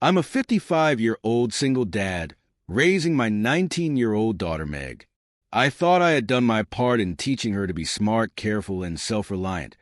I'm a 55-year-old single dad raising my 19-year-old daughter, Meg. I thought I had done my part in teaching her to be smart, careful, and self-reliant.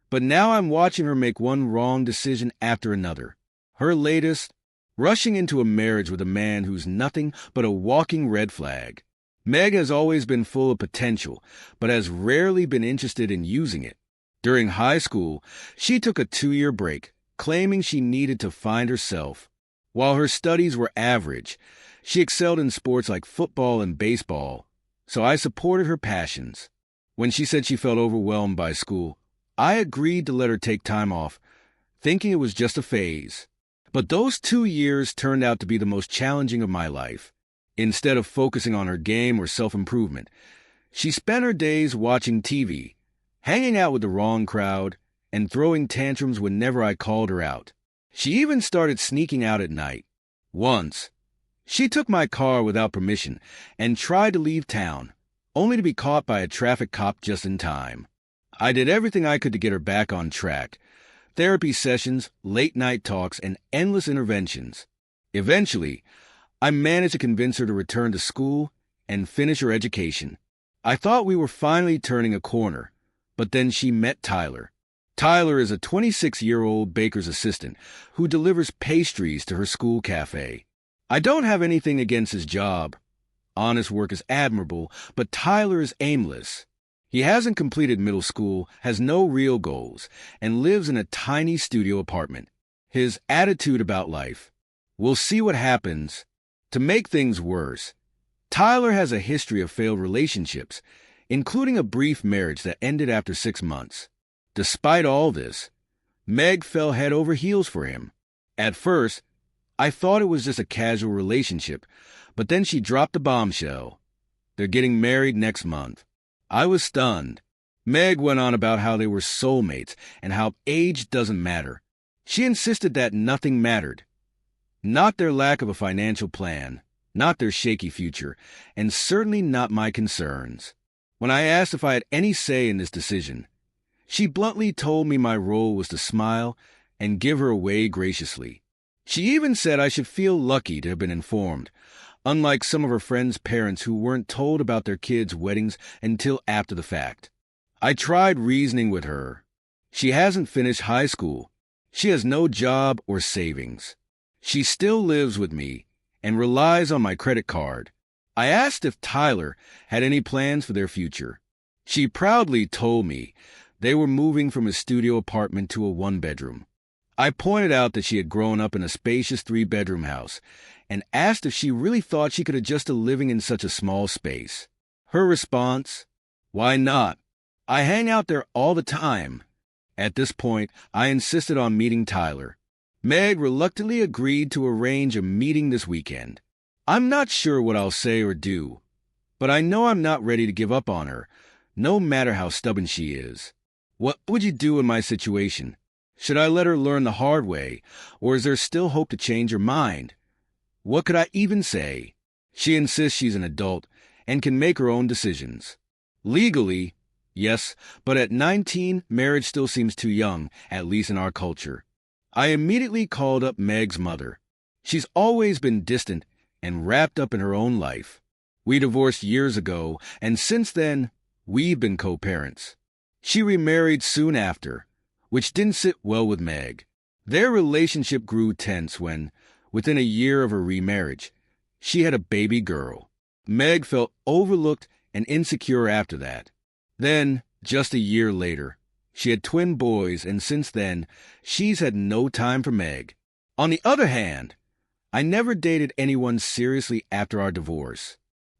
But now I'm watching her make one wrong decision after another. Her latest, rushing into a marriage with a man who's nothing but a walking red flag. Meg has always been full of potential, but has rarely been interested in using it. During high school, she took a 2-year break, claiming she needed to find herself. While her studies were average, she excelled in sports like football and baseball, so I supported her passions. When she said she felt overwhelmed by school, I agreed to let her take time off, thinking it was just a phase. But those 2 years turned out to be the most challenging of my life. Instead of focusing on her game or self-improvement, she spent her days watching TV, hanging out with the wrong crowd, and throwing tantrums whenever I called her out. She even started sneaking out at night. Once, she took my car without permission and tried to leave town, only to be caught by a traffic cop just in time. I did everything I could to get her back on track. Therapy sessions, late-night talks, and endless interventions. Eventually, I managed to convince her to return to school and finish her education. I thought we were finally turning a corner, but then she met Tyler. Tyler is a 26-year-old baker's assistant who delivers pastries to her school cafe. I don't have anything against his job. Honest work is admirable, but Tyler is aimless. He hasn't completed middle school, has no real goals, and lives in a tiny studio apartment. His attitude about life: we'll see what happens. To make things worse, Tyler has a history of failed relationships, including a brief marriage that ended after 6 months. Despite all this, Meg fell head over heels for him. At first, I thought it was just a casual relationship, but then she dropped the bombshell. They're getting married next month. I was stunned. Meg went on about how they were soulmates and how age doesn't matter. She insisted that nothing mattered. Not their lack of a financial plan, not their shaky future, and certainly not my concerns. When I asked if I had any say in this decision, she bluntly told me my role was to smile and give her away graciously. She even said I should feel lucky to have been informed, unlike some of her friends' parents who weren't told about their kids' weddings until after the fact. I tried reasoning with her. She hasn't finished high school. She has no job or savings. She still lives with me and relies on my credit card. I asked if Tyler had any plans for their future. She proudly told me they were moving from a studio apartment to a 1-bedroom. I pointed out that she had grown up in a spacious 3-bedroom house and asked if she really thought she could adjust to living in such a small space. Her response: why not? I hang out there all the time. At this point, I insisted on meeting Tyler. Meg reluctantly agreed to arrange a meeting this weekend. I'm not sure what I'll say or do, but I know I'm not ready to give up on her, no matter how stubborn she is. What would you do in my situation? Should I let her learn the hard way, or is there still hope to change her mind? What could I even say? She insists she's an adult and can make her own decisions. Legally, yes, but at 19, marriage still seems too young, at least in our culture. I immediately called up Meg's mother. She's always been distant and wrapped up in her own life. We divorced years ago, and since then, we've been co-parents. She remarried soon after, which didn't sit well with Meg. Their relationship grew tense when, within a year of her remarriage, she had a baby girl. Meg felt overlooked and insecure after that. Then, just a year later, she had twin boys, and since then, she's had no time for Meg. On the other hand, I never dated anyone seriously after our divorce.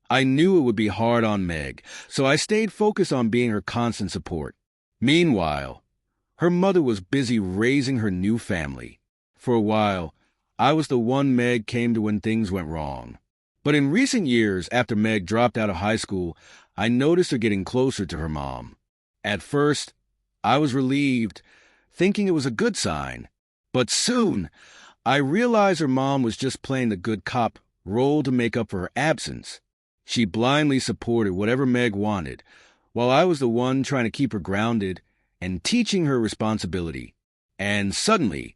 I knew it would be hard on Meg, so I stayed focused on being her constant support. Meanwhile, her mother was busy raising her new family. For a while, I was the one Meg came to when things went wrong. But in recent years, after Meg dropped out of high school, I noticed her getting closer to her mom. At first, I was relieved, thinking it was a good sign. But soon, I realized her mom was just playing the good cop role to make up for her absence. She blindly supported whatever Meg wanted, while I was the one trying to keep her grounded and teaching her responsibility. And suddenly,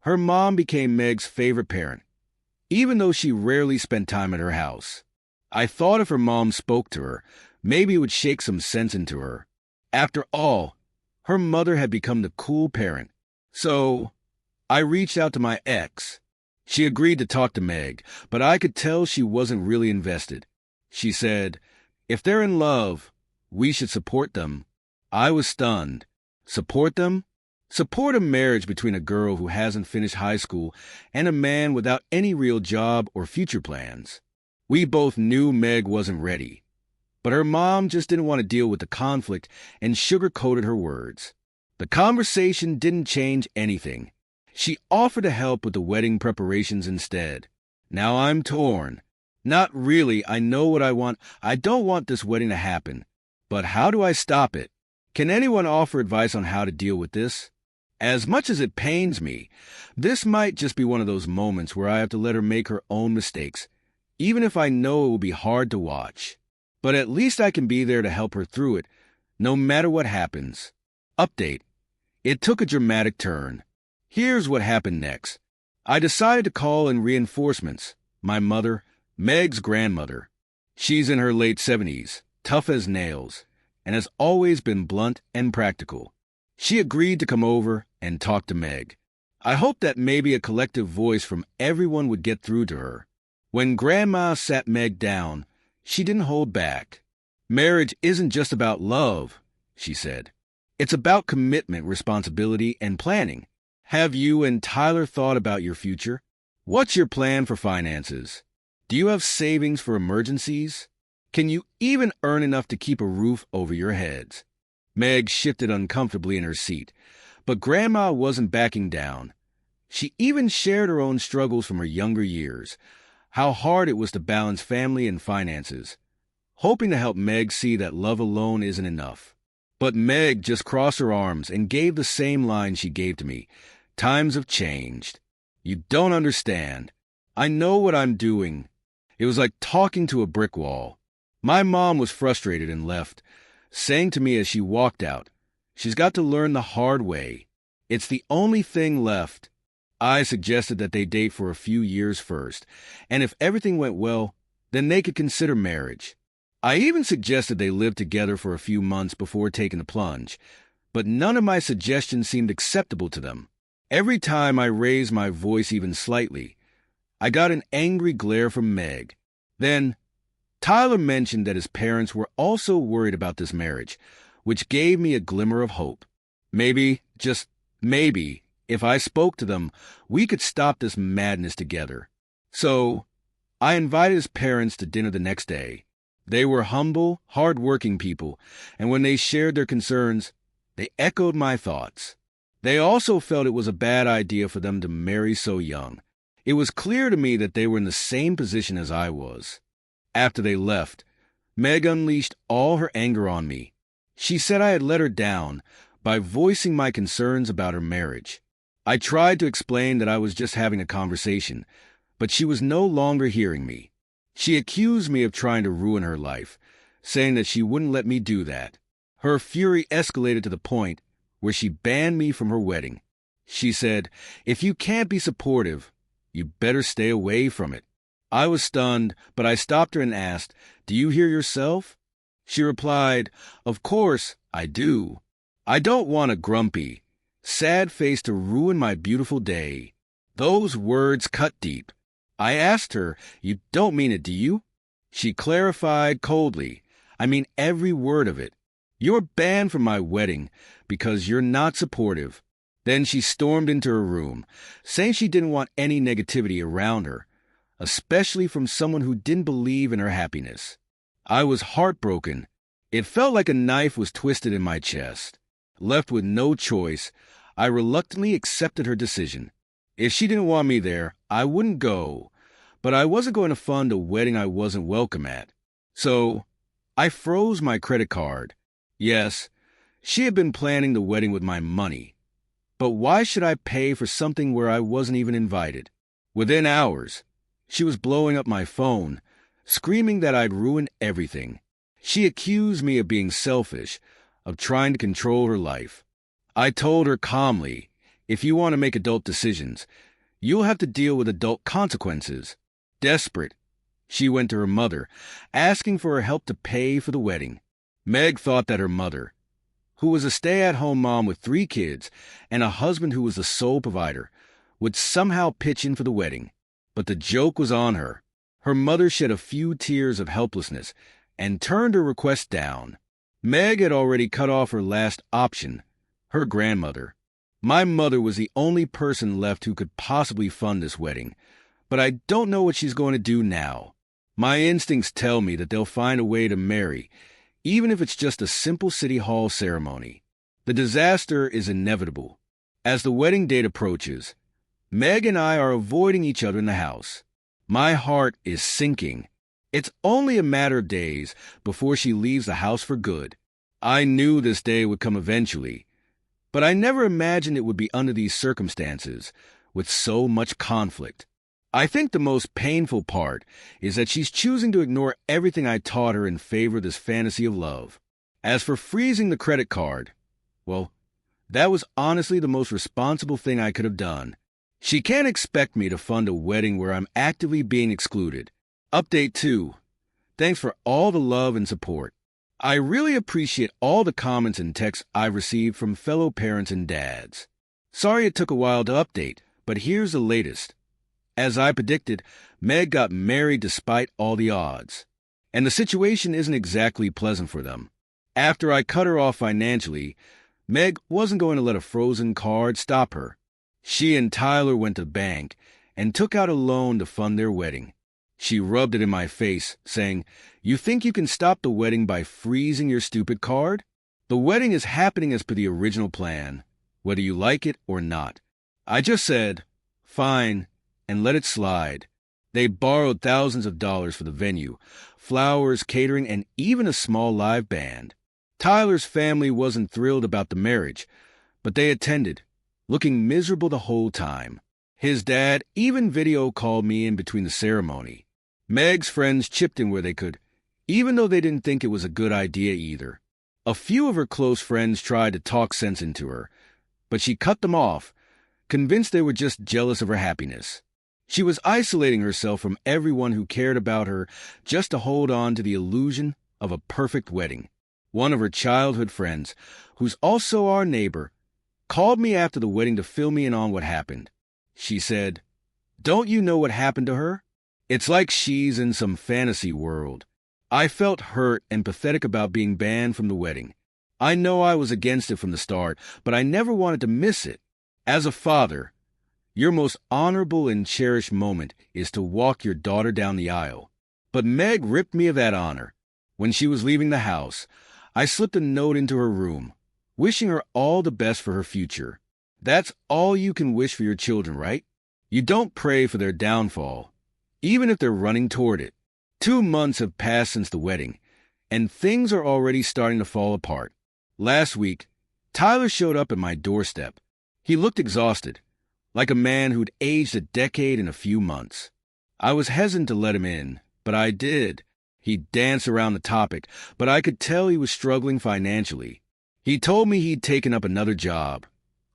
Her mom became Meg's favorite parent, even though she rarely spent time at her house. I thought if her mom spoke to her, maybe it would shake some sense into her. After all, her mother had become the cool parent. So, I reached out to my ex. She agreed to talk to Meg, but I could tell she wasn't really invested. She said, "If they're in love, we should support them." I was stunned. Support them? Support a marriage between a girl who hasn't finished high school and a man without any real job or future plans. We both knew Meg wasn't ready, but her mom just didn't want to deal with the conflict and sugar-coated her words. The conversation didn't change anything. She offered to help with the wedding preparations instead. Now I'm torn. Not really, I know what I want. I don't want this wedding to happen. But how do I stop it? Can anyone offer advice on how to deal with this? As much as it pains me, this might just be one of those moments where I have to let her make her own mistakes, even if I know it will be hard to watch. But at least I can be there to help her through it, no matter what happens. Update. It took a dramatic turn. Here's what happened next. I decided to call in reinforcements. My mother, Meg's grandmother. She's in her late 70s, tough as nails, and has always been blunt and practical. She agreed to come over and talk to Meg. I hoped that maybe a collective voice from everyone would get through to her. When Grandma sat Meg down, she didn't hold back. "Marriage isn't just about love," she said. "It's about commitment, responsibility, and planning. Have you and Tyler thought about your future? What's your plan for finances? Do you have savings for emergencies? Can you even earn enough to keep a roof over your heads?" Meg shifted uncomfortably in her seat, but Grandma wasn't backing down. She even shared her own struggles from her younger years, how hard it was to balance family and finances, hoping to help Meg see that love alone isn't enough. But Meg just crossed her arms and gave the same line she gave to me. "Times have changed. You don't understand. I know what I'm doing." It was like talking to a brick wall. My mom was frustrated and left, saying to me as she walked out, "She's got to learn the hard way. It's the only thing left." I suggested that they date for a few years first, and if everything went well, then they could consider marriage. I even suggested they live together for a few months before taking the plunge, but none of my suggestions seemed acceptable to them. Every time I raised my voice even slightly, I got an angry glare from Meg. Then, Tyler mentioned that his parents were also worried about this marriage, which gave me a glimmer of hope. Maybe, just maybe, if I spoke to them, we could stop this madness together. So, I invited his parents to dinner the next day. They were humble, hard-working people, and when they shared their concerns, they echoed my thoughts. They also felt it was a bad idea for them to marry so young. It was clear to me that they were in the same position as I was. After they left, Meg unleashed all her anger on me. She said I had let her down by voicing my concerns about her marriage. I tried to explain that I was just having a conversation, but she was no longer hearing me. She accused me of trying to ruin her life, saying that she wouldn't let me do that. Her fury escalated to the point where she banned me from her wedding. She said, "If you can't be supportive, you better stay away from it." I was stunned, but I stopped her and asked, "Do you hear yourself?" She replied, "Of course, I do. I don't want a grumpy, sad face to ruin my beautiful day." Those words cut deep. I asked her, "You don't mean it, do you?" She clarified coldly, "I mean every word of it. You're banned from my wedding because you're not supportive." Then she stormed into her room, saying she didn't want any negativity around her, especially from someone who didn't believe in her happiness. I was heartbroken. It felt like a knife was twisted in my chest. Left with no choice, I reluctantly accepted her decision. If she didn't want me there, I wouldn't go, but I wasn't going to fund a wedding I wasn't welcome at. So, I froze my credit card. Yes, she had been planning the wedding with my money, but why should I pay for something where I wasn't even invited? Within hours, she was blowing up my phone, screaming that I'd ruined everything. She accused me of being selfish, of trying to control her life. I told her calmly, If you want to make adult decisions, you'll have to deal with adult consequences. Desperate, she went to her mother, asking for her help to pay for the wedding. Meg thought that her mother, who was a stay-at-home mom with 3 kids and a husband who was the sole provider, would somehow pitch in for the wedding. But the joke was on her. Her mother shed a few tears of helplessness and turned her request down. Meg had already cut off her last option, her grandmother. My mother was the only person left who could possibly fund this wedding, but I don't know what she's going to do now. My instincts tell me that they'll find a way to marry, even if it's just a simple city hall ceremony. The disaster is inevitable. As the wedding date approaches, Meg and I are avoiding each other in the house. My heart is sinking. It's only a matter of days before she leaves the house for good. I knew this day would come eventually, but I never imagined it would be under these circumstances, with so much conflict. I think the most painful part is that she's choosing to ignore everything I taught her in favor of this fantasy of love. As for freezing the credit card, well, that was honestly the most responsible thing I could have done. She can't expect me to fund a wedding where I'm actively being excluded. Update 2. Thanks for all the love and support. I really appreciate all the comments and texts I've received from fellow parents and dads. Sorry it took a while to update, but here's the latest. As I predicted, Meg got married despite all the odds. And the situation isn't exactly pleasant for them. After I cut her off financially, Meg wasn't going to let a frozen card stop her. She and Tyler went to the bank and took out a loan to fund their wedding. She rubbed it in my face, saying, "You think you can stop the wedding by freezing your stupid card? The wedding is happening as per the original plan, whether you like it or not." I just said, "Fine," and let it slide. They borrowed thousands of dollars for the venue, flowers, catering, and even a small live band. Tyler's family wasn't thrilled about the marriage, but they attended, looking miserable the whole time. His dad even video called me in between the ceremony. Meg's friends chipped in where they could, even though they didn't think it was a good idea either. A few of her close friends tried to talk sense into her, but she cut them off, convinced they were just jealous of her happiness. She was isolating herself from everyone who cared about her just to hold on to the illusion of a perfect wedding. One of her childhood friends, who's also our neighbor, called me after the wedding to fill me in on what happened. She said, "Don't you know what happened to her? It's like she's in some fantasy world." I felt hurt and pathetic about being banned from the wedding. I know I was against it from the start, but I never wanted to miss it. As a father, your most honorable and cherished moment is to walk your daughter down the aisle. But Meg ripped me of that honor. When she was leaving the house, I slipped a note into her room, wishing her all the best for her future. That's all you can wish for your children, right? You don't pray for their downfall, even if they're running toward it. 2 months have passed since the wedding, and things are already starting to fall apart. Last week, Tyler showed up at my doorstep. He looked exhausted, like a man who'd aged a decade in a few months. I was hesitant to let him in, but I did. He danced around the topic, but I could tell he was struggling financially. He told me he'd taken up another job,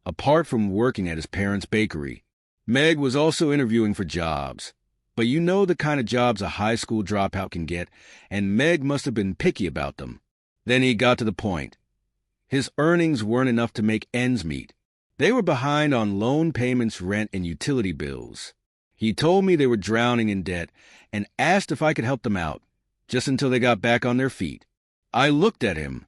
apart from working at his parents' bakery. Meg was also interviewing for jobs, but you know the kind of jobs a high school dropout can get, and Meg must have been picky about them. Then he got to the point. His earnings weren't enough to make ends meet. They were behind on loan payments, rent, and utility bills. He told me they were drowning in debt and asked if I could help them out, just until they got back on their feet. I looked at him,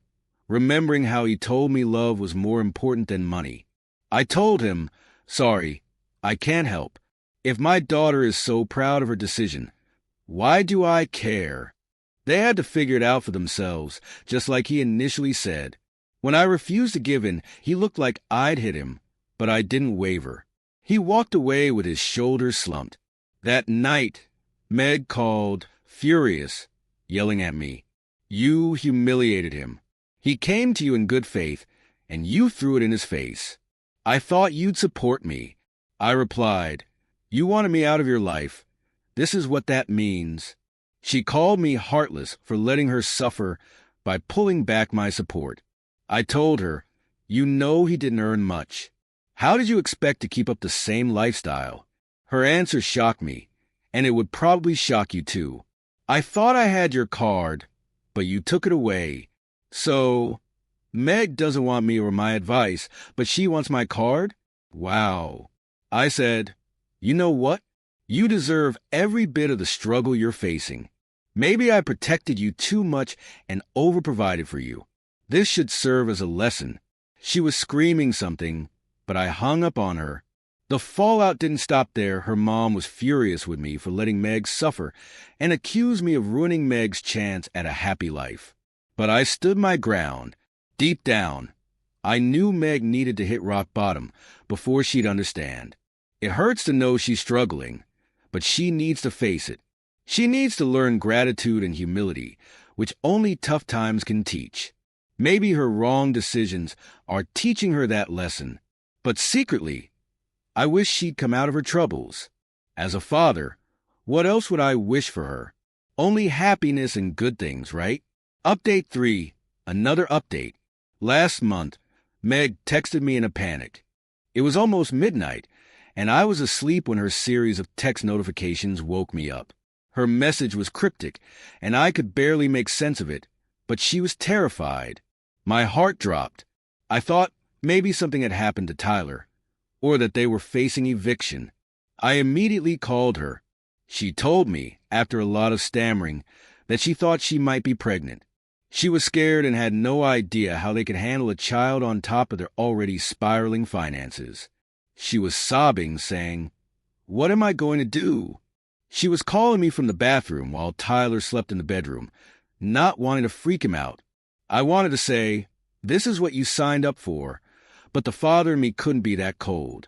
remembering how he told me love was more important than money. I told him, "Sorry, I can't help. If my daughter is so proud of her decision, why do I care?" They had to figure it out for themselves, just like he initially said. When I refused to give in, he looked like I'd hit him, but I didn't waver. He walked away with his shoulders slumped. That night, Meg called, furious, yelling at me. You humiliated him. He came to you in good faith, and you threw it in his face. I thought you'd support me. I replied, "You wanted me out of your life. This is what that means." She called me heartless for letting her suffer by pulling back my support. I told her, "You know he didn't earn much. How did you expect to keep up the same lifestyle? Her answer shocked me, and it would probably shock you too. I thought I had your card, but you took it away. So, Meg doesn't want me or my advice, but she wants my card? Wow. I said, you know what? You deserve every bit of the struggle you're facing. Maybe I protected you too much and overprovided for you. This should serve as a lesson. She was screaming something, but I hung up on her. The fallout didn't stop there. Her mom was furious with me for letting Meg suffer and accused me of ruining Meg's chance at a happy life. But I stood my ground. Deep down, I knew Meg needed to hit rock bottom before she'd understand. It hurts to know she's struggling, but she needs to face it. She needs to learn gratitude and humility, which only tough times can teach. Maybe her wrong decisions are teaching her that lesson, but secretly, I wish she'd come out of her troubles. As a father, what else would I wish for her? Only happiness and good things, right? Update 3, another update. Last month, Meg texted me in a panic. It was almost midnight, and I was asleep when her series of text notifications woke me up. Her message was cryptic, and I could barely make sense of it, but she was terrified. My heart dropped. I thought maybe something had happened to Tyler, or that they were facing eviction. I immediately called her. She told me, after a lot of stammering, that she thought she might be pregnant. She was scared and had no idea how they could handle a child on top of their already spiraling finances. She was sobbing, saying, "What am I going to do?" She was calling me from the bathroom while Tyler slept in the bedroom, not wanting to freak him out. I wanted to say, "This is what you signed up for," but the father in me couldn't be that cold.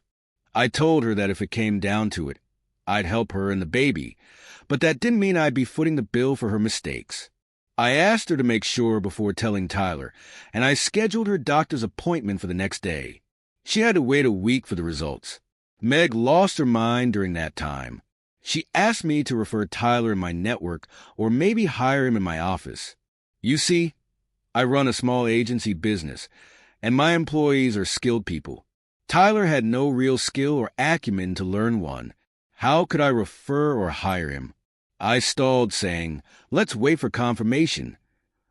I told her that if it came down to it, I'd help her and the baby, but that didn't mean I'd be footing the bill for her mistakes. I asked her to make sure before telling Tyler, and I scheduled her doctor's appointment for the next day. She had to wait a week for the results. Meg lost her mind during that time. She asked me to refer Tyler in my network or maybe hire him in my office. You see, I run a small agency business, and my employees are skilled people. Tyler had no real skill or acumen to learn one. How could I refer or hire him? I stalled, saying, "Let's wait for confirmation."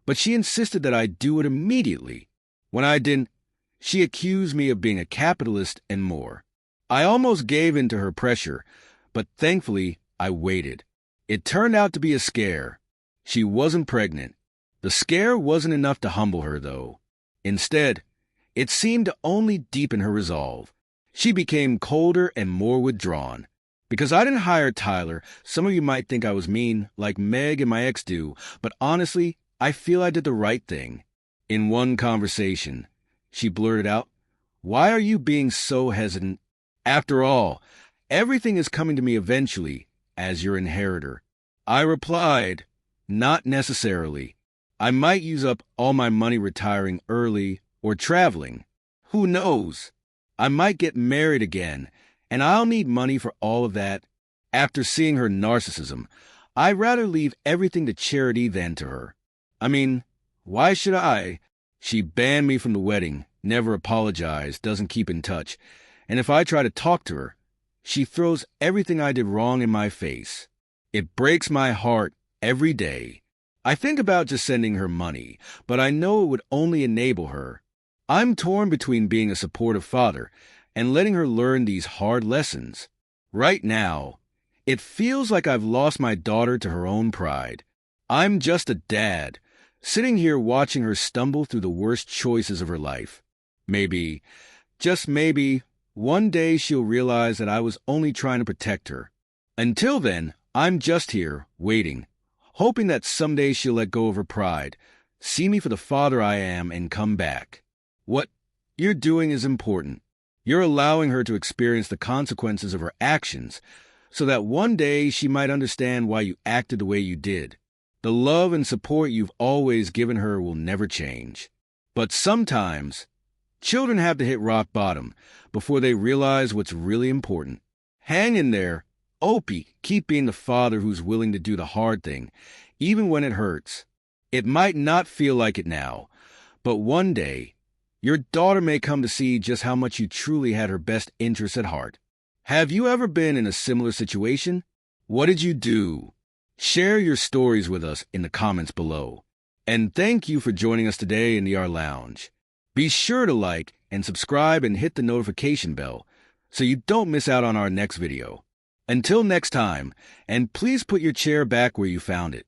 But she insisted that I do it immediately. When I didn't, she accused me of being a capitalist and more. I almost gave in to her pressure, but thankfully I waited. It turned out to be a scare. She wasn't pregnant. The scare wasn't enough to humble her, though. Instead, it seemed to only deepen her resolve. She became colder and more withdrawn. Because I didn't hire Tyler, some of you might think I was mean, like Meg and my ex do, but honestly, I feel I did the right thing. In one conversation, she blurted out, "Why are you being so hesitant? After all, everything is coming to me eventually, as your inheritor." I replied, "Not necessarily. I might use up all my money retiring early or traveling. Who knows? I might get married again, and I'll need money for all of that." After seeing her narcissism, I'd rather leave everything to charity than to her. I mean, why should I? She banned me from the wedding, never apologized, doesn't keep in touch, and if I try to talk to her, she throws everything I did wrong in my face. It breaks my heart every day. I think about just sending her money, but I know it would only enable her. I'm torn between being a supportive father and letting her learn these hard lessons. Right now, it feels like I've lost my daughter to her own pride. I'm just a dad, sitting here watching her stumble through the worst choices of her life. Maybe, just maybe, one day she'll realize that I was only trying to protect her. Until then, I'm just here, waiting, hoping that someday she'll let go of her pride, see me for the father I am, and come back. What you're doing is important. You're allowing her to experience the consequences of her actions so that one day she might understand why you acted the way you did. The love and support you've always given her will never change. But sometimes, children have to hit rock bottom before they realize what's really important. Hang in there. Opie, keep being the father who's willing to do the hard thing, even when it hurts. It might not feel like it now, but one day, Your daughter may come to see just how much you truly had her best interests at heart. Have you ever been in a similar situation? What did you do? Share your stories with us in the comments below. And thank you for joining us today in the Art Lounge. Be sure to like and subscribe and hit the notification bell so you don't miss out on our next video. Until next time, and please put your chair back where you found it.